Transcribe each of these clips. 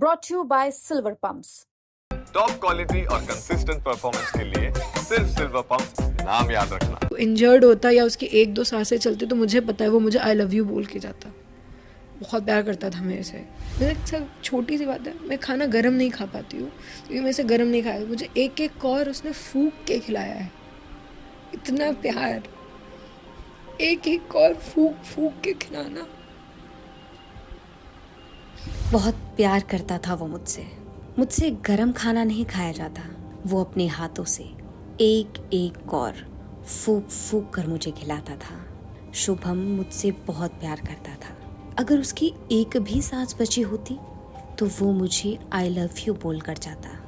brought to you by Silver Pumps. Top quality और consistent performance के लिए सिर्फ सिल्वर पंप नाम याद रखना। इंजर्ड होता या उसकी एक दो सांसें चलती तो मुझे पता है वो मुझे आई लव यू बोल के जाता। बहुत प्यार करता था मेरे से। मेरे सब छोटी सी बात है, मैं खाना गर्म नहीं खा पाती हूँ क्योंकि मेरे से गर्म नहीं खाया। मुझे एक एक कौर उसने फूक के खिलाया है। इतना प्यार, एक एक कौर फूक फूक के खिलाना। बहुत प्यार करता था वो मुझसे गरम खाना नहीं खाया जाता। वो अपने हाथों से एक एक कौर फूक फूक कर मुझे खिलाता था। शुभम मुझसे बहुत प्यार करता था। अगर उसकी एक भी सांस बची होती तो वो मुझे आई लव यू बोल कर जाता।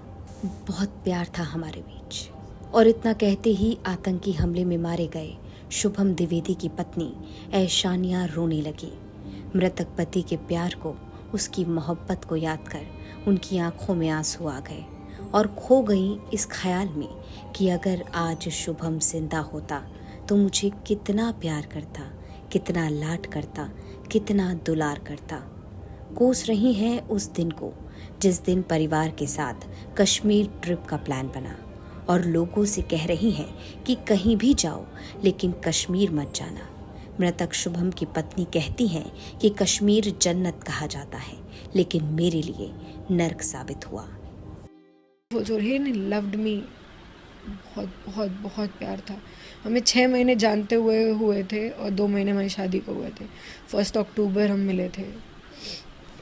बहुत प्यार था हमारे बीच। और इतना कहते ही आतंकी हमले में मारे गए शुभम द्विवेदी की पत्नी ऐशानिया रोने लगी। मृतक पति के प्यार को, उसकी मोहब्बत को याद कर उनकी आंखों में आंसू आ गए और खो गई इस ख्याल में कि अगर आज शुभम जिंदा होता तो मुझे कितना प्यार करता, कितना लाड करता, कितना दुलार करता। कोस रही हैं उस दिन को जिस दिन परिवार के साथ कश्मीर ट्रिप का प्लान बना और लोगों से कह रही हैं कि कहीं भी जाओ लेकिन कश्मीर मत जाना। मृतक शुभम की पत्नी कहती हैं कि कश्मीर जन्नत कहा जाता है लेकिन मेरे लिए नर्क साबित हुआ। He loved me. बहुत बहुत बहुत प्यार था। हमें 6 महीने जानते हुए थे और 2 महीने हमारी शादी को हुए थे। 1 अक्टूबर हम मिले थे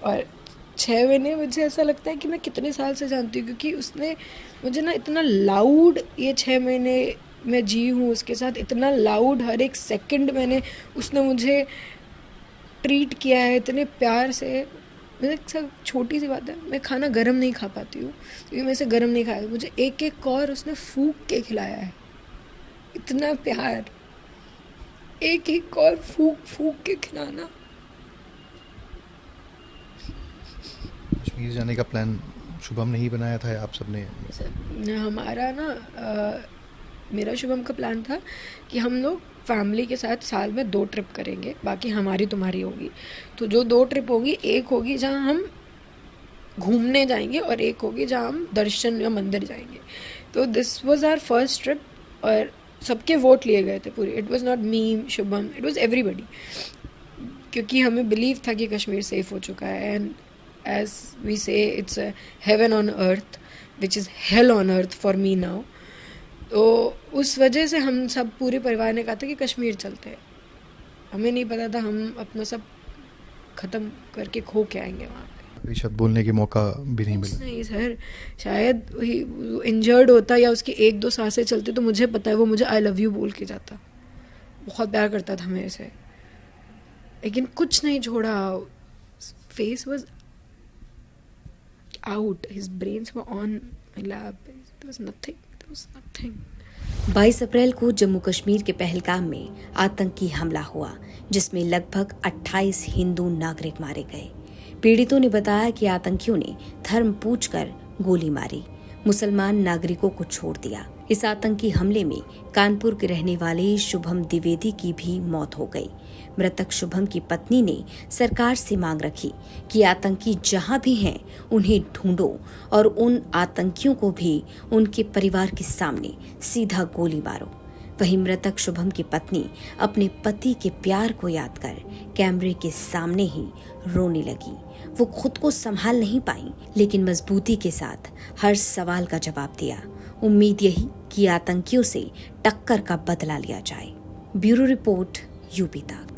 और 6 महीने मुझे ऐसा लगता है कि मैं कितने साल से जानती हूँ क्योंकि उसने मुझे ना इतना लाउड ये 6 महीने मैं जी हूँ उसके साथ। इतना लाउड हर एक सेकंड उसने मुझे ट्रीट किया है इतने प्यार से। मेरे सब छोटी सी बात है, मैं खाना गर्म नहीं खा पाती हूँ क्योंकि मेरे से गर्म नहीं खाया। मुझे एक एक कौर उसने फूक के खिलाया है। इतना प्यार, एक एक कौर फूक फूक के खिलाना। कश्मीर जाने का प्लान शुभम ने ही बनाया था या आप सबने? हमारा मेरा शुभम का प्लान था कि हम लोग फैमिली के साथ साल में 2 ट्रिप करेंगे, बाकी हमारी तुम्हारी होगी। तो जो 2 ट्रिप होगी, एक होगी जहाँ हम घूमने जाएंगे और एक होगी जहाँ हम दर्शन या मंदिर जाएंगे। तो this was our first trip और सबके वोट लिए गए थे पूरे। It was not me, Shubham, it was everybody, क्योंकि हमें बिलीव था कि कश्मीर सेफ हो चुका है। एंड एज वी से it's a heaven on earth which is hello on earth for me now. तो उस वजह से हम सब पूरे परिवार ने कहा था कि कश्मीर चलते हैं। हमें नहीं पता था हम अपना सब ख़त्म करके खो के आएंगे वहाँ पे। कोई शब्द बोलने के मौका भी नहीं मिला? नहीं सर, शायद इंजर्ड होता या उसकी एक दो सांसें चलती तो मुझे पता है वो मुझे आई लव यू बोल के जाता। बहुत प्यार करता था मेरे से, लेकिन कुछ नहीं छोड़ा। Face was out, his brains were on my lap, there was nothing. 22 April को जम्मू कश्मीर के पहलगाम में आतंकी हमला हुआ जिसमें लगभग 28 हिंदू नागरिक मारे गए। पीड़ितों ने बताया कि आतंकियों ने धर्म पूछकर गोली मारी, मुसलमान नागरिकों को छोड़ दिया। इस आतंकी हमले में कानपुर के रहने वाले शुभम द्विवेदी की भी मौत हो गई। मृतक शुभम की पत्नी ने सरकार से मांग रखी कि आतंकी जहां भी हैं उन्हें ढूंढो और उन आतंकियों को भी उनके परिवार के सामने सीधा गोली मारो। वहीं मृतक शुभम की पत्नी अपने पति के प्यार को याद कर कैमरे के सामने ही रोने लगी। वो खुद को संभाल नहीं पाई लेकिन मजबूती के साथ हर सवाल का जवाब दिया। उम्मीद यही कि आतंकियों से टक्कर का बदला लिया जाए। ब्यूरो रिपोर्ट, यूपी तक।